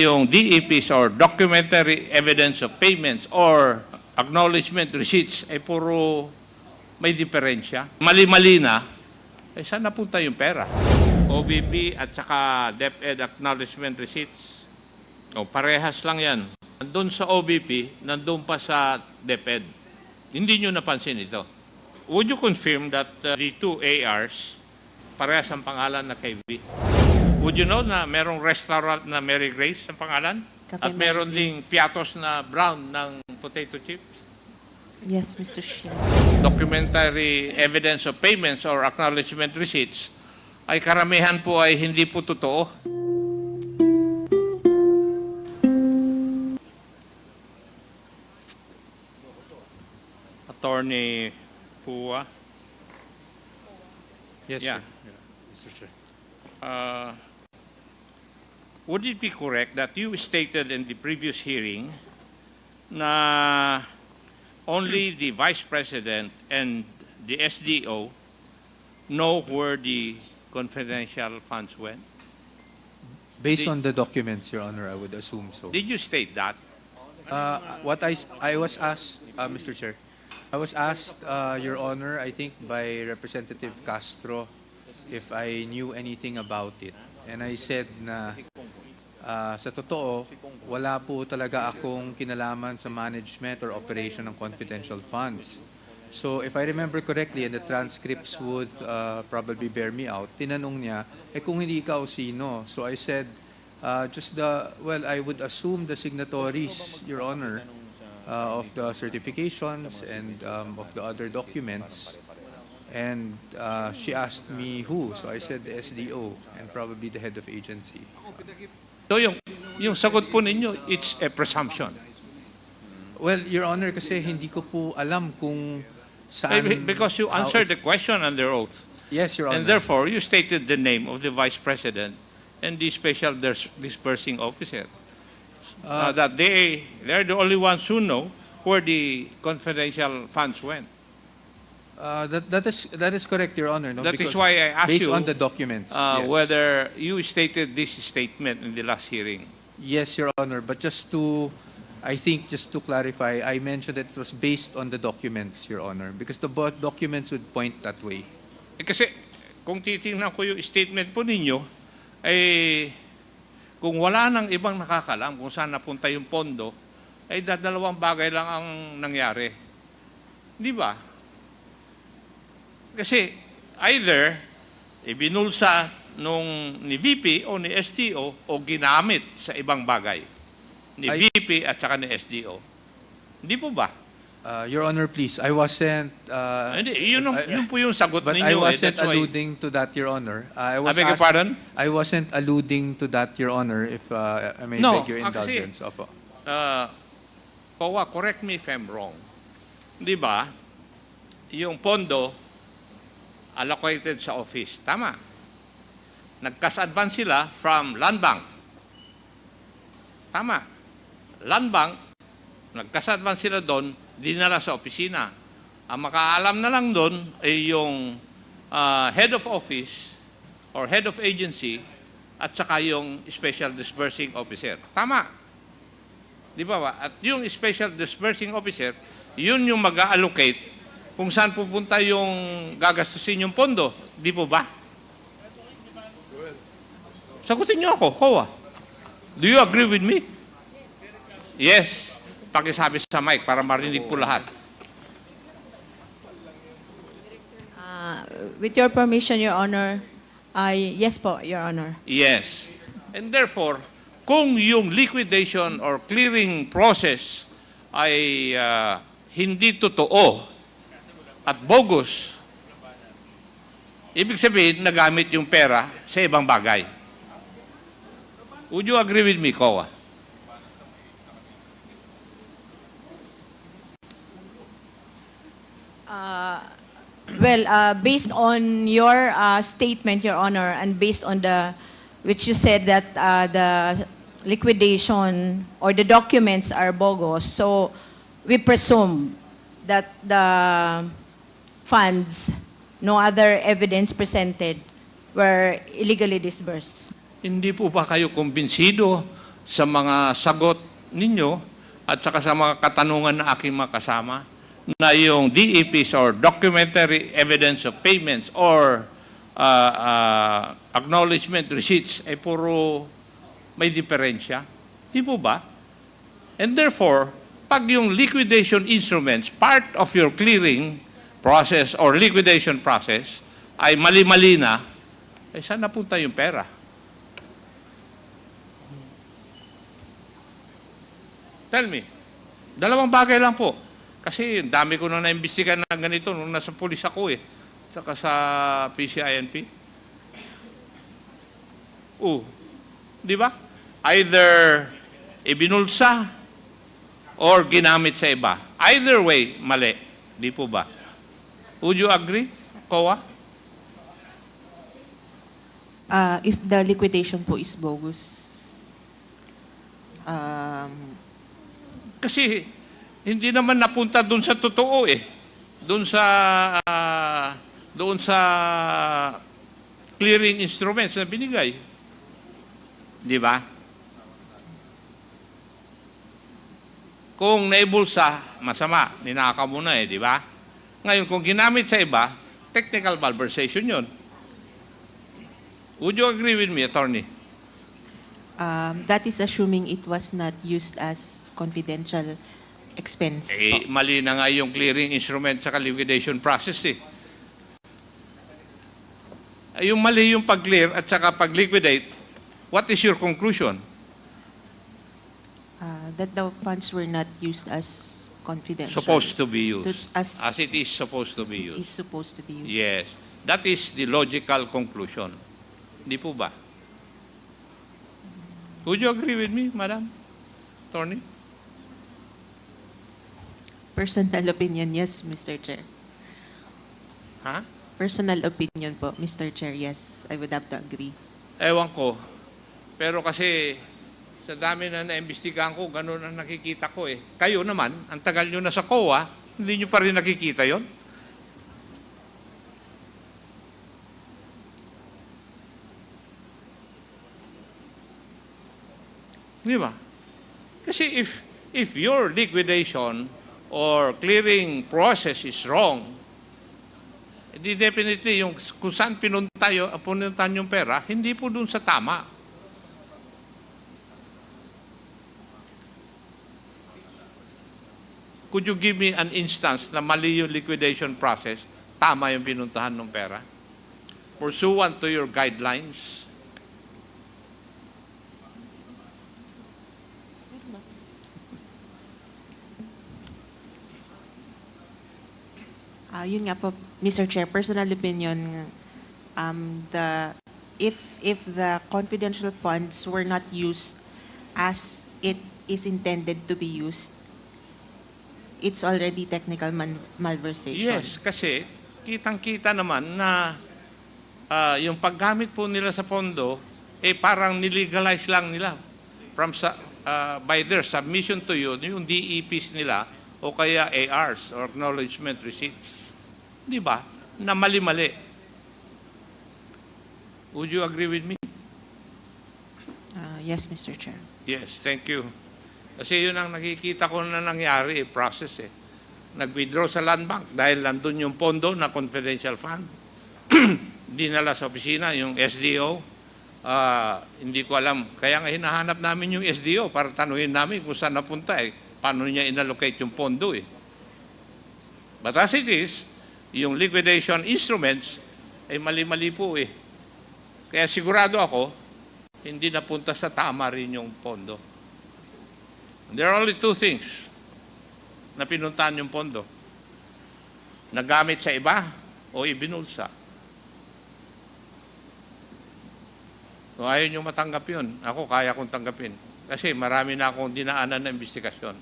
yung DEPs or documentary evidence of payments or acknowledgement receipts ay puro may diferensya. Mali-mali na, eh saan napunta yung pera? OVP at saka DepEd acknowledgement receipts, o parehas lang yan. Nandun sa OVP, nandun pa sa DepEd. Hindi nyo napansin ito. Would you confirm that the two ARs, parehas ang pangalan na kay V? Would you know na merong restaurant na Mary Grace ang pangalan? At meron ding piatos na brown ng potato chips? Yes, Mr. Chair. Documentary evidence of payments or acknowledgement receipts ay karamihan po ay hindi po totoo. Attorney Pua. Yes, Yeah. sir. Yeah, Mr. Chair. Would it be correct that you stated in the previous hearing na only the Vice President and the SDO know where the confidential funds went? Based on the documents, Your Honor, I would assume so. Did you state that? What I was asked, Mr. Chair, I was asked, Your Honor, I think by Representative Castro, if I knew anything about it. And I said na sa totoo, wala po talaga akong kinalaman sa management or operation ng confidential funds. So if I remember correctly, and the transcripts would probably bear me out, tinanong niya, kung hindi ikaw sino? So I said, well, I would assume the signatories, Your Honor, of the certifications and of the other documents. And she asked me who, so I said the SDO and probably the head of agency. So yung sagot po ninyo, it's a presumption. Well, Your Honor, kasi hindi ko po alam kung saan... Because you answered the question under oath. Yes, Your Honor. And therefore, you stated the name of the Vice President and the Special Disbursing Officer. That they're the only ones who know where the confidential funds went. That is correct, Your Honor. No? That is Because why I asked based you on the documents, yes. whether you stated this statement in the last hearing. Yes, Your Honor. But just to, I think, just to clarify, I mentioned that it was based on the documents, Your Honor, because the documents would point that way. Kasi kung titingnan ko yung statement po ninyo, eh, kung wala nang ibang nakakalam kung saan napunta yung pondo, ay dadalawang bagay lang ang nangyari. Di ba? Kasi either ibinulsa nung ni VP o ni STO o ginamit sa ibang bagay. Ni VP at saka ni SDO. Hindi po ba? Your Honor, please, I wasn't... Hindi, yun po yung sagot but ninyo. I wasn't That's why- alluding to that, Your Honor. I was I beg your pardon? I wasn't alluding to that, Your Honor, if I may No, beg your actually, indulgence. Opo. Pawa, correct me if I'm wrong. Di ba? Yung pondo allocated sa office. Tama. Nag-cash advance sila from Land Bank. Tama. Land Bank, nag-cash advance sila doon, dinala sa opisina. Ang makaalam na lang doon ay yung head of office or head of agency at saka yung special disbursing officer. Tama. Di ba ba? At yung special disbursing officer, yun yung mag-allocate kung saan pupunta yung gagastusin yung pondo. Di po ba? Sagutin niyo ako, Kowa. Do you agree with me? Yes. Pakisabi sa mic para marinig po lahat. With your permission, Your Honor, yes po, Your Honor. Yes. And therefore, kung yung liquidation or clearing process ay hindi totoo at bogus, ibig sabihin, nagamit yung pera sa ibang bagay. Would you agree with me, Kowa? Well, based on your statement, Your Honor, and based on which you said that the liquidation or the documents are bogus, so we presume that the funds, no other evidence presented, were illegally disbursed. Hindi po ba kayo kumbinsido sa mga sagot ninyo at saka sa mga katanungan na aking mga kasama na yung DEPs or documentary evidence of payments or acknowledgement receipts ay puro may diferensya. Di po ba? And therefore, pag yung liquidation instruments, part of your clearing process or liquidation process, ay mali-mali na, eh saan napunta yung pera? Tell me. Dalawang bagay lang po. Kasi dami ko na naimbestigan na ganito nung nasa pulis ako eh. Saka sa PCINP. Di ba? Either ibinulsa or ginamit sa iba. Either way, mali. Di po ba? Would you agree, COA? If the liquidation po is bogus, Kasi hindi naman napunta doon sa totoo eh. Doon sa clearing instruments na binigay. Di ba? Kung naibulsa, masama, ninakaw mo na eh, di ba? Ngayon, kung ginamit sa iba, technical malversation yun. Would you agree with me, attorney? that is assuming it was not used as confidential expense po. Mali na nga yung clearing instrument sa liquidation process eh. Yung mali yung pag-clear at saka pag-liquidate, what is your conclusion? That the funds were not used as confidential. Supposed to be used. As As it is supposed to be It's used. supposed to be used. Yes. That is the logical conclusion. Di po ba? Would you agree with me, Madam Attorney? Personal opinion, yes, Mr. Chair. Ha? Personal opinion po, Mr. Chair, yes, I would have to agree. Ewan ko. Pero kasi sa dami na naimbestigahan ko, ganun ang nakikita ko eh. Kayo naman, ang tagal nyo na sa COA, hindi nyo pa rin nakikita yon. Di ba? Kasi if your liquidation or clearing process is wrong, di definitely yung kung saan pinuntan yung pera, hindi po dun sa tama. Could you give me an instance na mali yung liquidation process, tama yung pinuntahan ng pera? Pursuant to your guidelines. Yun nga po, Mr. Chair, personal opinion, if the confidential funds were not used as it is intended to be used, it's already technical malversation. Yes, kasi kitang-kita naman na yung paggamit po nila sa pondo, parang nilegalize lang nila by their submission to you, yung DEPs nila, o kaya ARs, or acknowledgement receipts. Di ba? Na mali-mali. Would you agree with me? Yes, Mr. Chair. Yes, thank you. Kasi yun ang nakikita ko na nangyari, process eh. Nag-withdraw sa land bank dahil nandun yung pondo na confidential fund. Dinala sa opisina, yung SDO. Hindi ko alam. Kaya nga hinahanap namin yung SDO para tanuhin namin kung saan napunta eh. Paano niya inallocate yung pondo eh. But as it is, yung liquidation instruments ay mali-mali po eh. Kaya sigurado ako, hindi napunta sa tama rin yung pondo. There are only two things na pinuntahan yung pondo. Nagamit sa iba o ibinulsa. Kung ayaw nyo matanggap yun, ako kaya kong tanggapin. Kasi marami na akong dinaanan na investigasyon.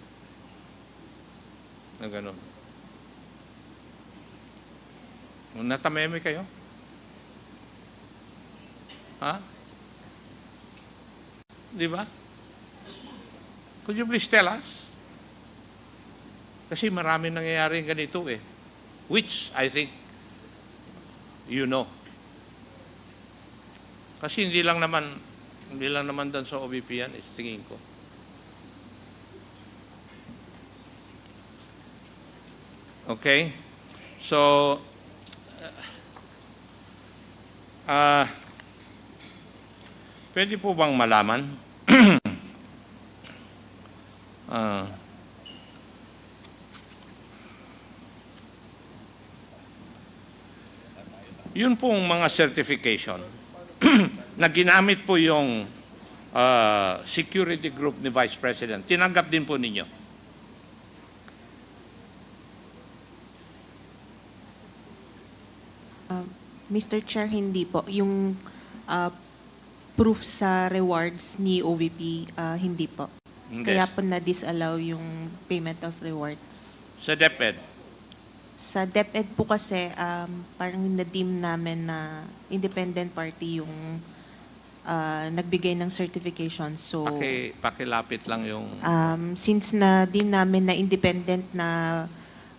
Na ganun. Natameme kayo? Ha? Di ba? Could you please tell us? Kasi marami nangyayari ganito eh. Which, I think, you know. Kasi hindi lang naman Hindi lang naman doon sa OVP yan, tingin ko. Okay? So, pwede po bang malaman? Yun pong mga certification na ginamit po yung security group ni Vice President, tinanggap din po ninyo? Mr. Chair, hindi po. Yung proof sa rewards ni OVP, hindi po. Hindi. Kaya po na-disallow yung payment of rewards. Sa DepEd? Sa DepEd po kasi, parang na-deem namin na independent party yung nagbigay ng certification. So, Pakilapit lang yung... since na-deem namin na independent na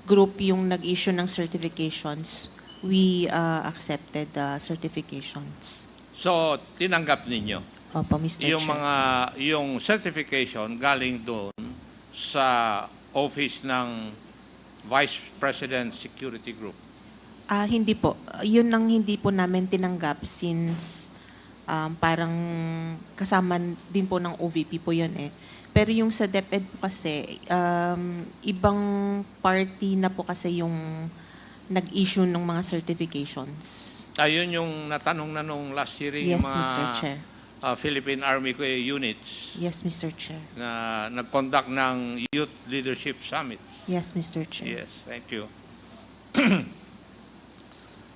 group yung nag-issue ng certifications, we accepted the certifications. So, tinanggap ninyo? Opo, Mr. Yung Chair. yung certification galing doon sa office ng Vice President Security Group? Hindi po. Yun ang hindi po namin tinanggap since parang kasama din po ng OVP po yun eh. Pero yung sa DepEd po kasi, ibang party na po kasi yung nag-issue ng mga certifications. Ayun yung natanong na nung last hearing Yes, yung mga Mr. Chair. Philippine Army units Yes, Mr. Chair. na nag-conduct ng Youth Leadership Summit. Yes, Mr. Chair. Yes, thank you.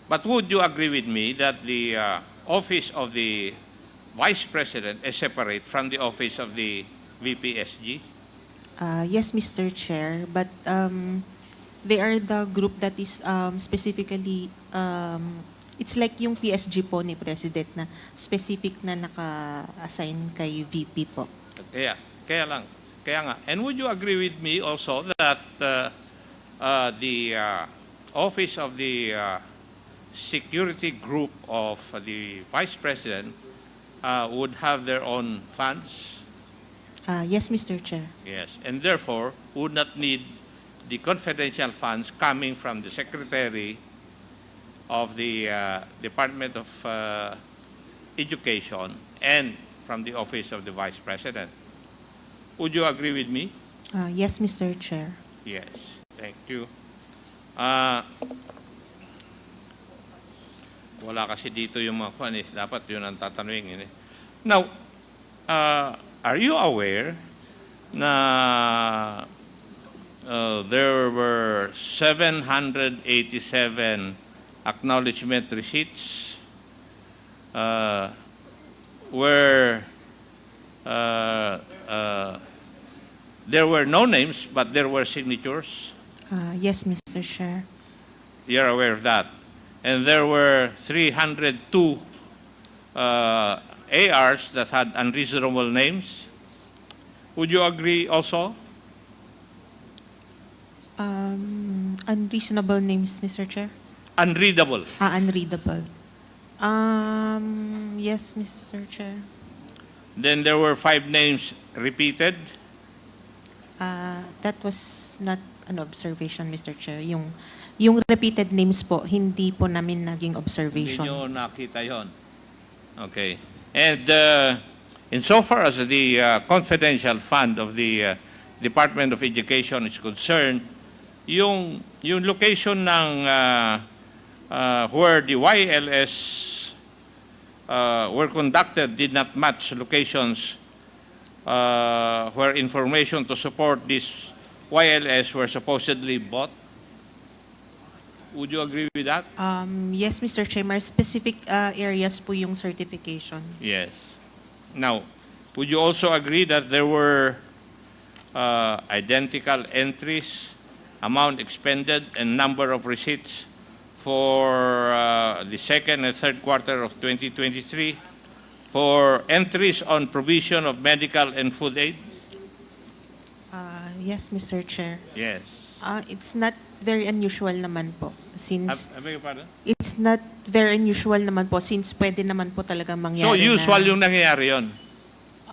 But would you agree with me that the office of the Vice President is separate from the office of the VPSG? Yes, Mr. Chair, but they are the group that is specifically, it's like yung PSG po ni President na specific na naka-assign kay VP po. Kaya nga. And would you agree with me also that the office of the security group of the Vice President would have their own funds? Yes, Mr. Chair. Yes, and therefore would not need the confidential funds coming from the Secretary of the Department of Education and from the Office of the Vice President. Would you agree with me? Yes, Mr. Chair. Yes, thank you. Wala kasi dito yung mga kwan eh. Dapat yun ang tatanungin. Now, are you aware na there were 787 acknowledgement receipts where there were no names but there were signatures? Yes, Mr. Chair. You're aware of that? And there were 302 ARs that had unreasonable names. Would you agree also? Unreasonable names, Mr. Chair? Unreadable. Unreadable. Yes, Mr. Chair. Then there were 5 names repeated. That was not an observation, Mr. Chair. Yung repeated names po, hindi po namin naging Hindi observation. nyo nakita yon. Okay. And insofar as the confidential fund of the Department of Education is concerned, yung location ng where the YLS were conducted did not match locations where information to support this YLS were supposedly bought. Would you agree with that? Yes, Mr. Chair. More specific areas po yung certification. Yes. Now, would you also agree that there were identical entries, amount expended, and number of receipts for the second and third quarter of 2023 for entries on provision of medical and food aid? Yes, Mr. Chair. Yes. It's not very unusual naman po. Since I beg your pardon? it's not very unusual naman po since pwede naman po talaga mangyari So, usual na, yung nangyayari yon.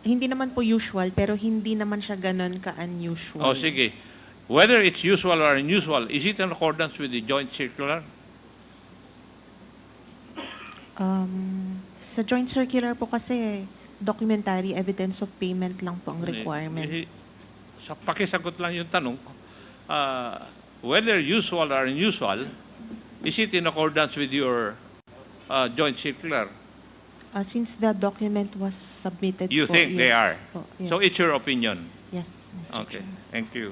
Hindi naman po usual, pero hindi naman siya ganun ka-unusual. O sige, whether it's usual or unusual, is it in accordance with the joint circular? Sa joint circular po kasi, documentary evidence of payment lang po ang requirement. Sa pakisagot lang yung tanong, whether usual or unusual, is it in accordance with your joint circular? Since the document was submitted You po, think they are? yes po, yes. So it's your opinion? Yes, Mr. Okay, Chair. thank you.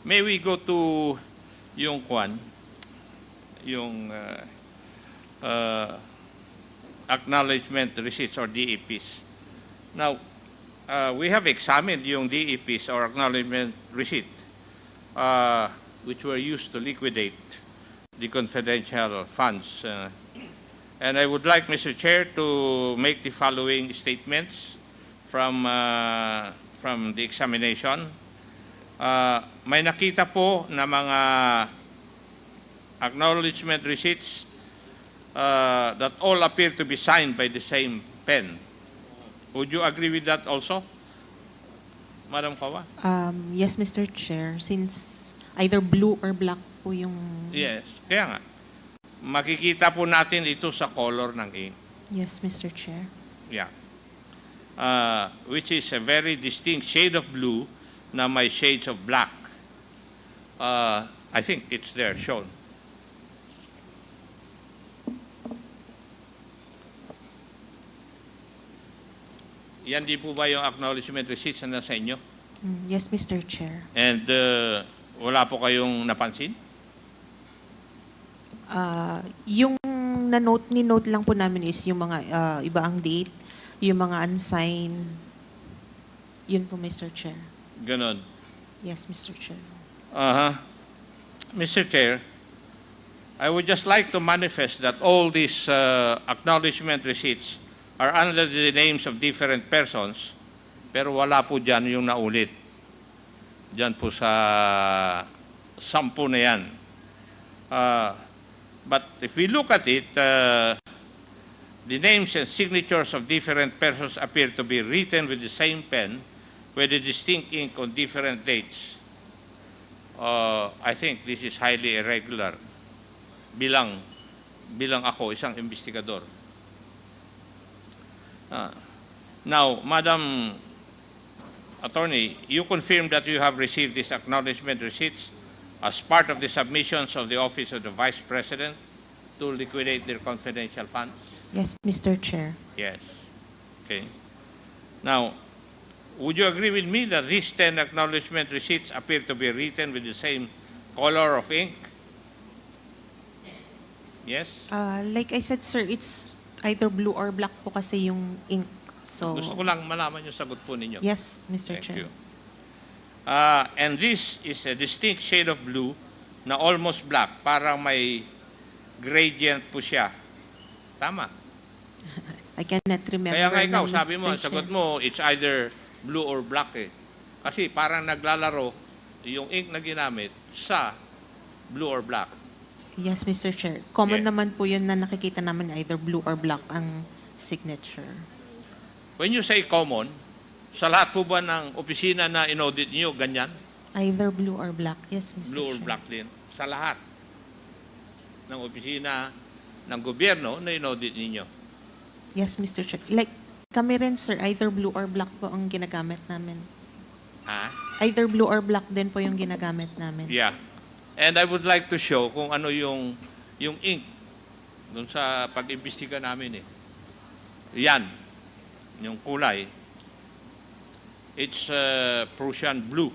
May we go to yung kwan, yung acknowledgement receipts or DEPs. Now, we have examined yung DEPs or acknowledgement receipt, which were used to liquidate the confidential funds. And I would like, Mr. Chair, to make the following statements from the examination. May nakita po na mga acknowledgement receipts that all appear to be signed by the same pen. Would you agree with that also, Madam Kawa? Yes, Mr. Chair, since either blue or black po yung... Yes, kaya nga. Makikita po natin ito sa color ng ink. Yes, Mr. Chair. Yeah. Which is a very distinct shade of blue na may shades of black. I think it's there, shown. Yan di po ba yung acknowledgement receipts na nasa inyo? Yes, Mr. Chair. And wala po kayong napansin? Yung ni-note lang po namin is yung mga iba ang date, yung mga unsigned. Yun po, Mr. Chair. Ganon. Yes, Mr. Chair. Mr. Chair, I would just like to manifest that all these acknowledgement receipts are under the names of different persons, pero wala po dyan yung naulit. Dyan po sa 10 na yan. But if we look at it, the names and signatures of different persons appear to be written with the same pen, with a distinct ink on different dates. I think this is highly irregular. Bilang ako, isang investigador. Now, Madam Attorney, you confirm that you have received these acknowledgement receipts as part of the submissions of the Office of the Vice President to liquidate their confidential funds? Yes, Mr. Chair. Yes. Okay. Now, would you agree with me that these 10 acknowledgement receipts appear to be written with the same color of ink? Yes? Like I said, sir, it's either blue or black po kasi yung ink. So, Gusto ko lang malaman yung sagot po ninyo. yes, Mr. Thank Chair. you. And this is a distinct shade of blue na almost black. Parang may gradient po siya. Tama. I cannot remember. Kaya nga ikaw, na, sabi mo, Mr. ang sagot Chair. mo, it's either blue or black eh. Kasi parang naglalaro yung ink na ginamit sa blue or black. Yes, Mr. Chair. Common Yeah. naman po yun na nakikita namin either blue or black ang signature. When you say common, sa lahat po ba ng opisina na inaudit niyo, ganyan? Either blue or black. Yes, Mr. Blue or Chair. black din? Sa lahat ng opisina ng gobyerno na inaudit ninyo? Yes, Mr. Chair. Like, kami rin, sir, either blue or black po ang ginagamit namin. Ha? Either blue or black din po yung ginagamit namin. Yeah. And I would like to show kung ano yung ink dun sa pag-imbestiga namin eh. Yan. Yung kulay. It's Prussian blue.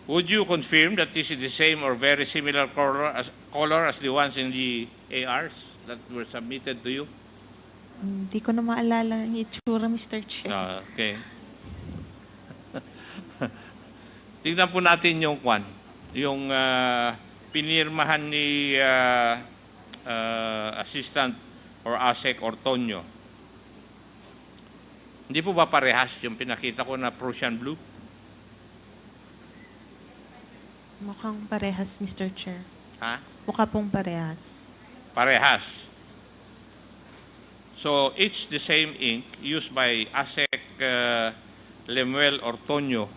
Would you confirm that this is the same or very similar color as the ones in the ARs that were submitted to you? Hindi ko na maalala yung itsura, Mr. Chair. Okay. Tingnan po natin yung kwan. Yung pinirmahan ni Assistant or ASEC Ortonio. Hindi po ba parehas yung pinakita ko na Prussian blue? Mukhang parehas, Mr. Chair. Ha? Mukha pong parehas. Parehas. So it's the same ink used by ASEC Lemuel Ortonio,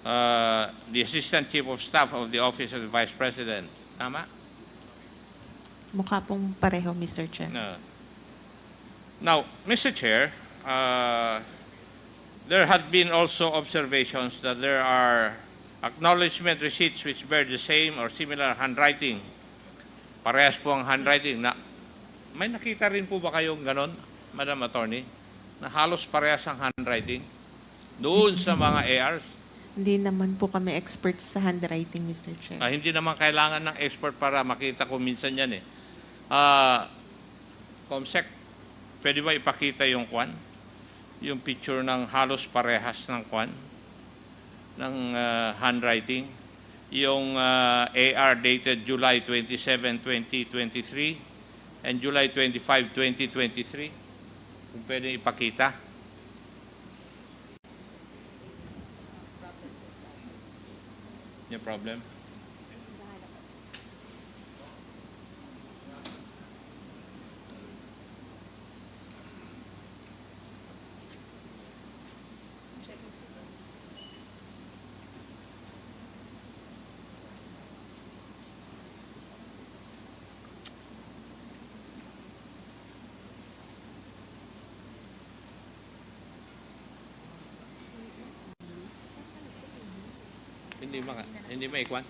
the Assistant Chief of Staff of the Office of the Vice President. Tama? Mukha pong pareho, Mr. Chair. Now, Mr. Chair, there had been also observations that there are acknowledgement receipts which bear the same or similar handwriting. Parehas po ang handwriting. May nakita rin po ba kayong ganon, Madam Attorney, na halos parehas ang handwriting doon sa mga ARs? Hindi naman po kami experts sa handwriting, Mr. Chair. Hindi naman kailangan ng expert para makita ko minsan yan eh. Comsec, pwede ba ipakita yung kwan? Yung picture ng halos parehas ng kwan? Ng handwriting? Yung AR dated July 27, 2023 and July 25, 2023. Kung pwede ipakita. No problem. Hindi maikwan?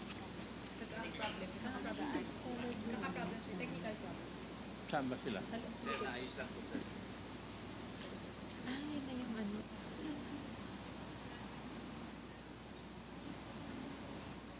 Saan ba sila?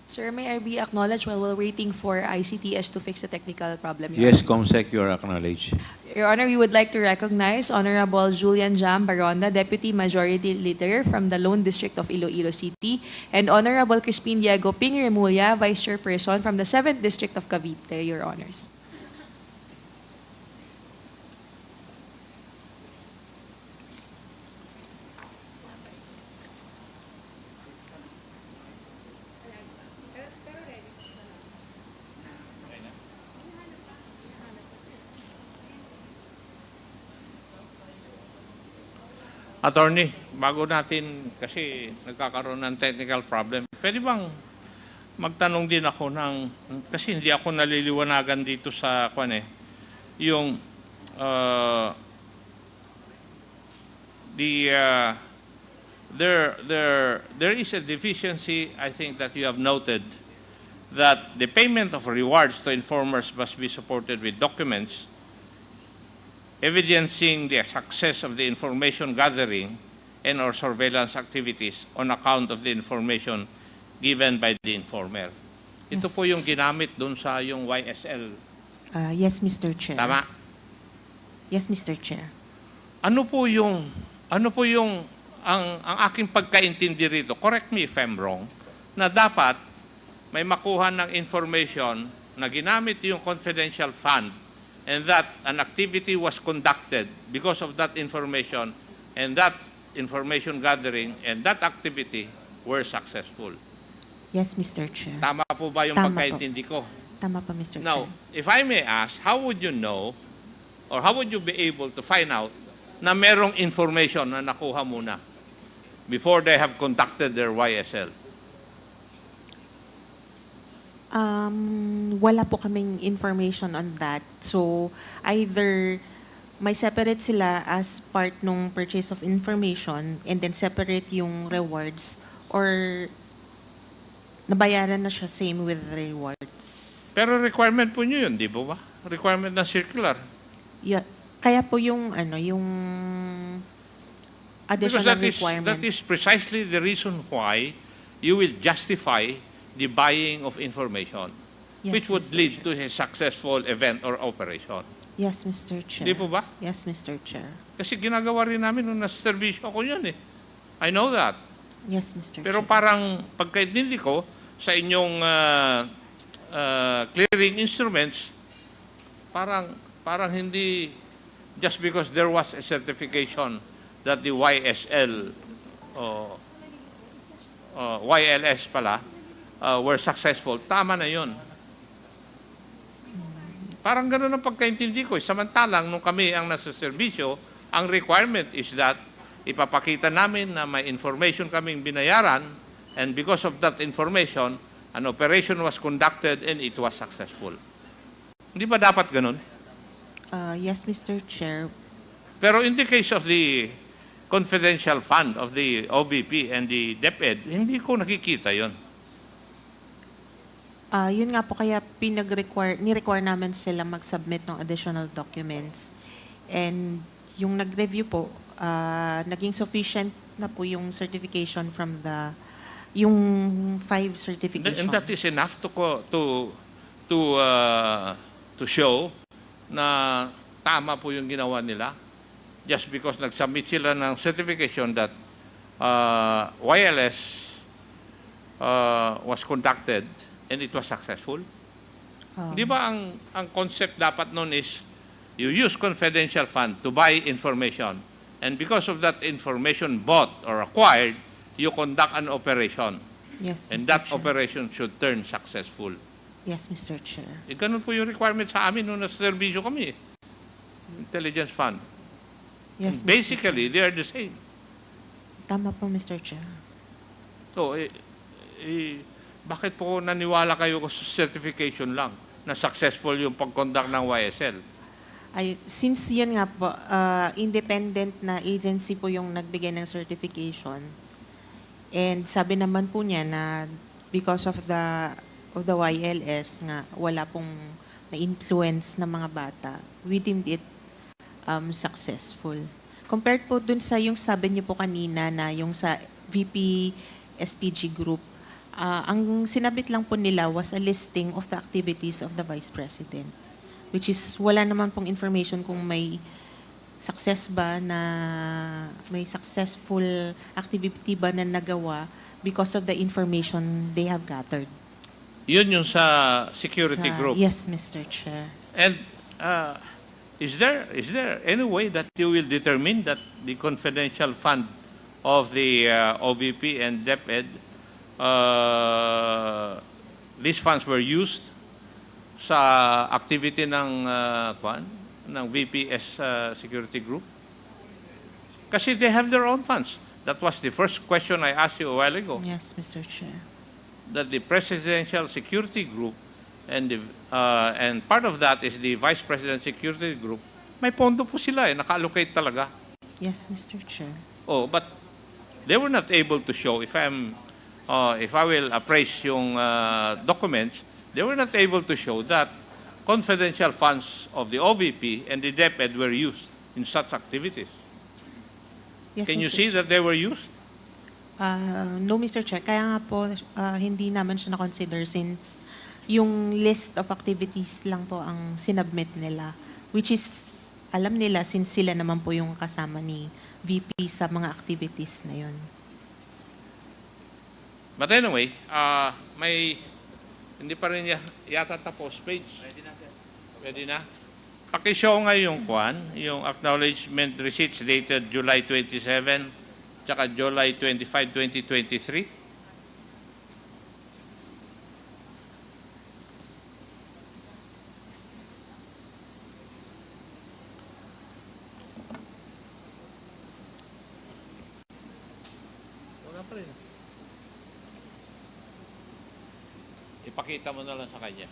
Sir, may I be acknowledged while we're waiting for ICTS to fix the technical problem? Yes, Comsec, you are acknowledged. Your Honor, we would like to recognize Honorable Julian Jam Baronda, Deputy Majority Leader from the Lone District of Iloilo City, and Honorable Crispin Diego Ping Remulla, Vice Chairperson from the 7th District of Cavite, Your Honors. Attorney, bago natin, kasi nagkakaroon ng technical problem, pwede bang magtanong din ako ng, kasi hindi ako naliliwanagan dito sa, yung, there is a deficiency, I think, that you have noted, that the payment of rewards to informers must be supported with documents evidencing the success of the information gathering and or surveillance activities on account of the information given by the informer. Ito Yes. po yung ginamit dun sa yung YSL. Yes, Mr. Chair. Tama? Yes, Mr. Chair. Ano po yung ang aking pagkaintindi rito, correct me if I'm wrong, na dapat may makuha ng information na ginamit yung confidential fund and that an activity was conducted because of that information and that information gathering and that activity were successful. Yes, Mr. Chair. Tama po ba yung Tama po. pagkaintindi ko? Tama pa, Mr. Now, Chair. if I may ask, how would you know or how would you be able to find out na merong information na nakuha muna before they have conducted their YSL? Wala po kaming information on that. So, either may separate sila as part nung purchase of information and then separate yung rewards or nabayaran na siya same with rewards. Pero requirement po nyo yun, di ba? Requirement na circular. Kaya po yung yung Because additional requirement. that is precisely the reason why you will justify the buying of information, Yes, which would Mr. lead Chair. to a successful event or operation. Yes, Mr. Chair. Di po ba? Yes, Mr. Chair. Kasi ginagawa rin namin nung nasa servisyo ako yun eh. I know that. Yes, Mr. Pero Chair. parang pagkaintindi ko sa inyong clearing instruments, parang hindi, just because there was a certification that the YSL, YLS pala, were successful. Tama na yun. Parang ganun ang pagkaintindi ko. Samantalang, nung kami ang nasa serbisyo, ang requirement is that ipapakita namin na may information kaming binayaran, and because of that information, an operation was conducted and it was successful. Hindi ba dapat ganun? Yes, Mr. Chair. Pero in the case of the confidential fund of the OVP and the DepEd, hindi ko nakikita yon. Yun nga po kaya ni-require namin sila mag-submit ng additional documents. And yung nag-review po, naging sufficient na po yung certification from yung 5 certifications. And that is enough to show na tama po yung ginawa nila, just because nag-submit sila ng certification that YLS was conducted and it was successful. Di ba ang concept dapat nun is you use confidential fund to buy information, and because of that information bought or acquired, you conduct an operation, Yes, and Mr. that Chair. operation should turn successful. Yes, Mr. Chair. Ganun po yung requirement sa amin nung nasa serbisyo kami. Intelligence fund. Yes, Mr. Basically, they are the same. Tama po, Mr. Chair. So, bakit po naniwala kayo sa certification lang na successful yung pag-conduct ng YSL? Since yun nga po, independent na agency po yung nagbigay ng certification, and sabi naman po niya na because of the YLS nga wala pong na-influence ng mga bata, we deemed it successful. Compared po dun sa yung sabi niyo po kanina na yung sa VP SPG group, ang sinabit lang po nila was a listing of the activities of the Vice President, which is wala naman pong information kung may success ba na may successful activity ba na nagawa because of the information they have gathered. Yun yung sa security group. Yes, Mr. Chair. And is there any way that you will determine that the confidential fund of the OVP and DepEd, these funds were used sa activity ng VPS security group? Kasi they have their own funds. That was the first question I asked you a while ago. Yes, Mr. Chair. That the Presidential Security Group and part of that is the Vice President Security Group, may pondo po sila naka-allocate talaga. Yes, Mr. Chair. Oh, but they were not able to show, if I will appraise yung documents, they were not able to show that confidential funds of the OVP and the DepEd were used in such activities. Yes, Can you Mr. see that they were used? No, Mr. Chair. Kaya nga po, hindi naman siya na-consider since yung list of activities lang po ang sinubmit nila, which is, alam nila since sila naman po yung kasama ni VP sa mga activities na yun. But anyway, hindi pa rin yata tapos page. Ready na, sir. Ready na? Pakishow nga yung yung acknowledgement receipts dated July 27, tsaka July 25, 2023. Wala pa rin. Ipakita mo na lang sa kanya.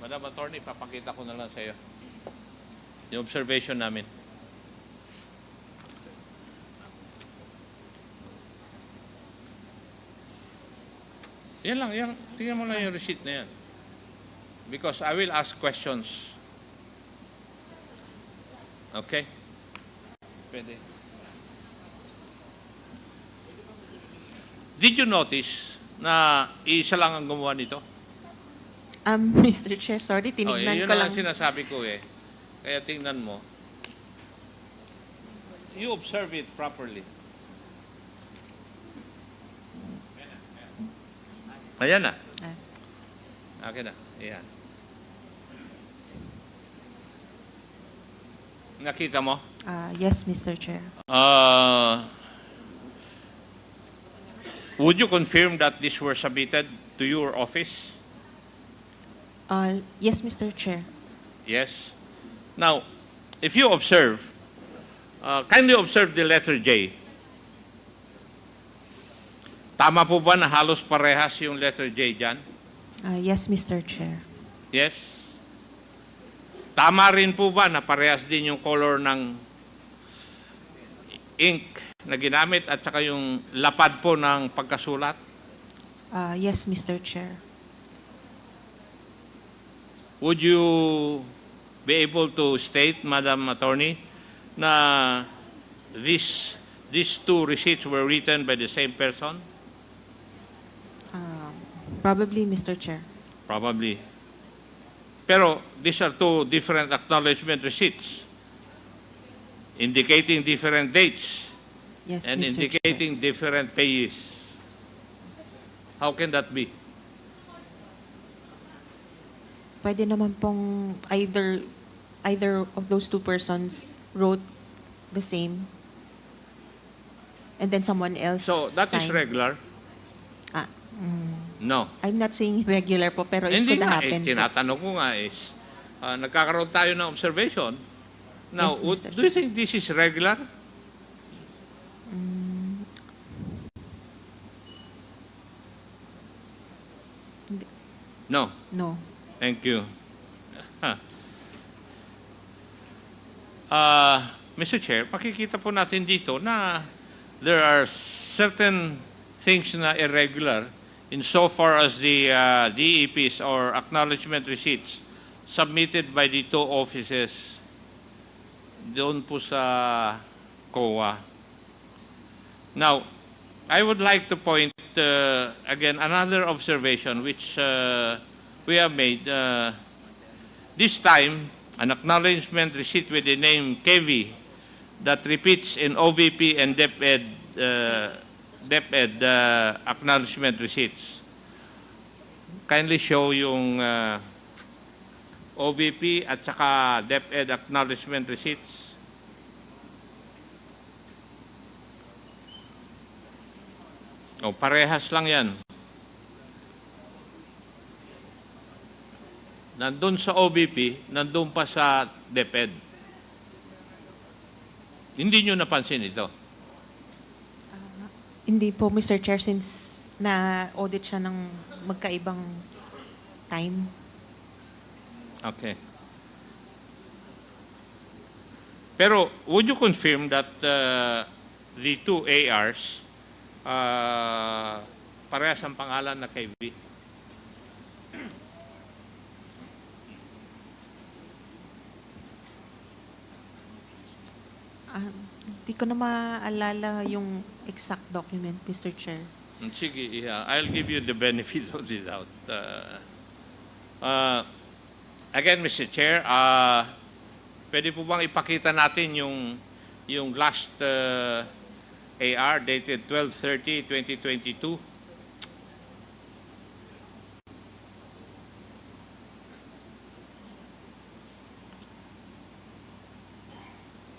Madam Attorney, papakita ko na lang sa iyo yung observation namin. Yan lang, tingnan mo lang yung receipt na yan. Because I will ask questions. Okay? Pwede. Did you notice na isa lang ang gumawa nito? Mr. Chair, sorry, tinignan yun ko lang. ang sinasabi ko Kaya tingnan mo. You observe it properly. Ayan na. Akin na. Ayan. Nakita mo? Yes, Mr. Chair. Would you confirm that these were submitted to your office Yes, Mr. Chair. Yes? Now, if you observe, kindly observe the letter J. Tama po ba na halos parehas yung letter J dyan? Yes, Mr. Chair. Yes? Tama rin po ba na parehas din yung color ng ink na ginamit at saka yung lapad po ng pagkasulat? Yes, Mr. Chair. Would you be able to state, Madam Attorney, na these two receipts were written by the same person? Probably, Mr. Chair. Probably. Pero these are two different acknowledgement receipts indicating different dates Yes, and Mr. indicating different payees. How can that be? Pwede naman pong either of those two persons wrote the same and then someone else So that is signed. regular? No. I'm not saying regular po, pero it Hindi could nga, happen po. tinatanong ko nga is, nagkakaroon tayo ng observation. Now, Yes, Mr. do you think this is regular? No. No. Thank you. Mr. Chair, makikita po natin dito na there are certain things na irregular insofar as the DEPs or acknowledgement receipts submitted by the two offices doon po sa COA. Now, I would like to point again another observation which we have made. This time, an acknowledgement receipt with the name KV that repeats in OVP and DepEd acknowledgement receipts. Kindly show yung OVP at saka DepEd acknowledgement receipts. O, parehas lang yan. Nandun sa OVP, nandun pa sa DepEd. Hindi nyo napansin ito. Hindi po, Mr. Chair, since na-audit siya ng magkaibang time. Okay. Pero would you confirm that the two ARs parehas ang pangalan na kay V? Hindi ko na maalala yung exact document, Mr. Chair. Sige, yeah, I'll give you the benefit of the doubt. Again, Mr. Chair, pwede po bang ipakita natin yung last AR dated 12/30/2022?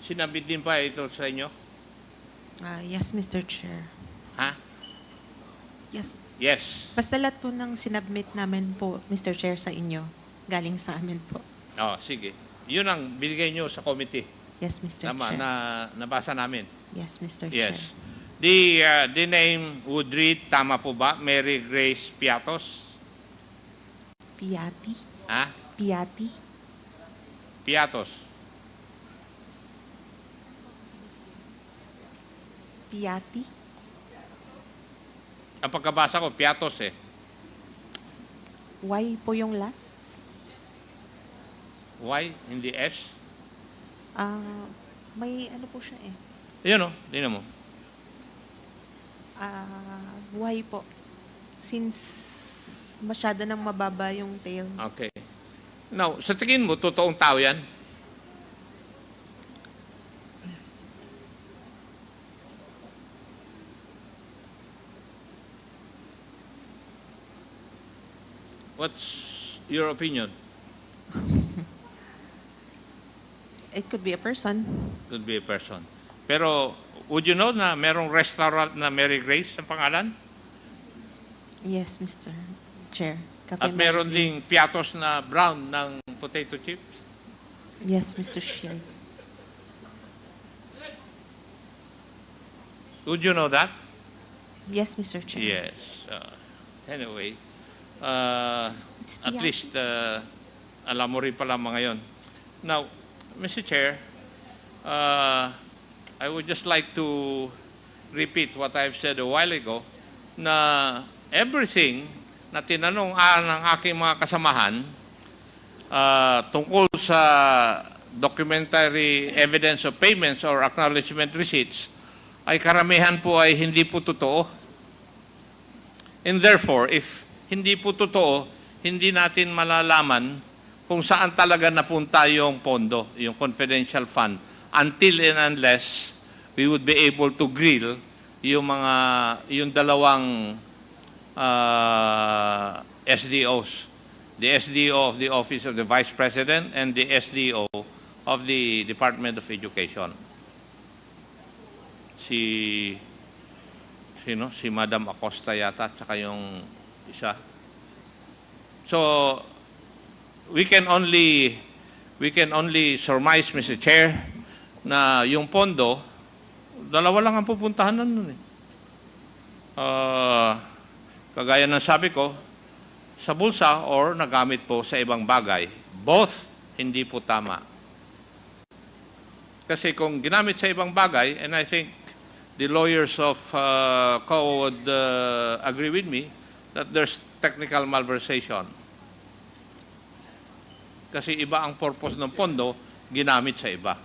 Sinabit din pa ito sa inyo? Yes, Mr. Chair. Ha? Yes. Yes. Basta lahat po ng sinubmit namin po, Mr. Chair, sa inyo, galing sa amin po. Oh, sige. Yun ang binigay nyo sa committee. Yes, Mr. Tama, Chair. nabasa namin. Yes, Mr. Chair. Yes. The name would read, tama po ba? Mary Grace Piatos? Piati? Ha? Piati? Piatos. Piati? Ang pagkabasa ko, Piatos eh. Y po yung last? Y, hindi S. May ano po siya eh. Yun o, tingnan mo. Y po. Since masyado nang mababa yung tail. Okay. Now, sa tingin mo, totoong tao yan? What's your opinion? It could be a person. Could be a person. Pero, would you know na merong restaurant na Mary Grace ang pangalan? Yes, Mr. Chair. Cafe At meron ding Marquez. piatos na brown ng potato chips. Yes, Mr. Chair. Would you know that? Yes, Mr. Chair. Yes. Anyway, It's at Piatos. least alam mo rin pala mga yon. Now, Mr. Chair, I would just like to repeat what I've said a while ago, na everything na tinanong ng aking mga kasamahan tungkol sa documentary evidence of payments or acknowledgement receipts ay karamihan po ay hindi po totoo. And therefore, if hindi po totoo, hindi natin malalaman kung saan talaga napunta yung pondo, yung confidential fund, until and unless we would be able to grill yung dalawang SDOs. The SDO of the Office of the Vice President and the SDO of the Department of Education. Si Madam Acosta yata, tsaka yung isa. So, we can only surmise, Mr. Chair, na yung pondo, dalawa lang ang pupuntahan nun eh. Kagaya ng sabi ko, sa bulsa or nagamit po sa ibang bagay. Both hindi po tama. Kasi kung ginamit sa ibang bagay, and I think the lawyers of COA would agree with me that there's technical malversation. Kasi iba ang purpose ng pondo, ginamit sa iba.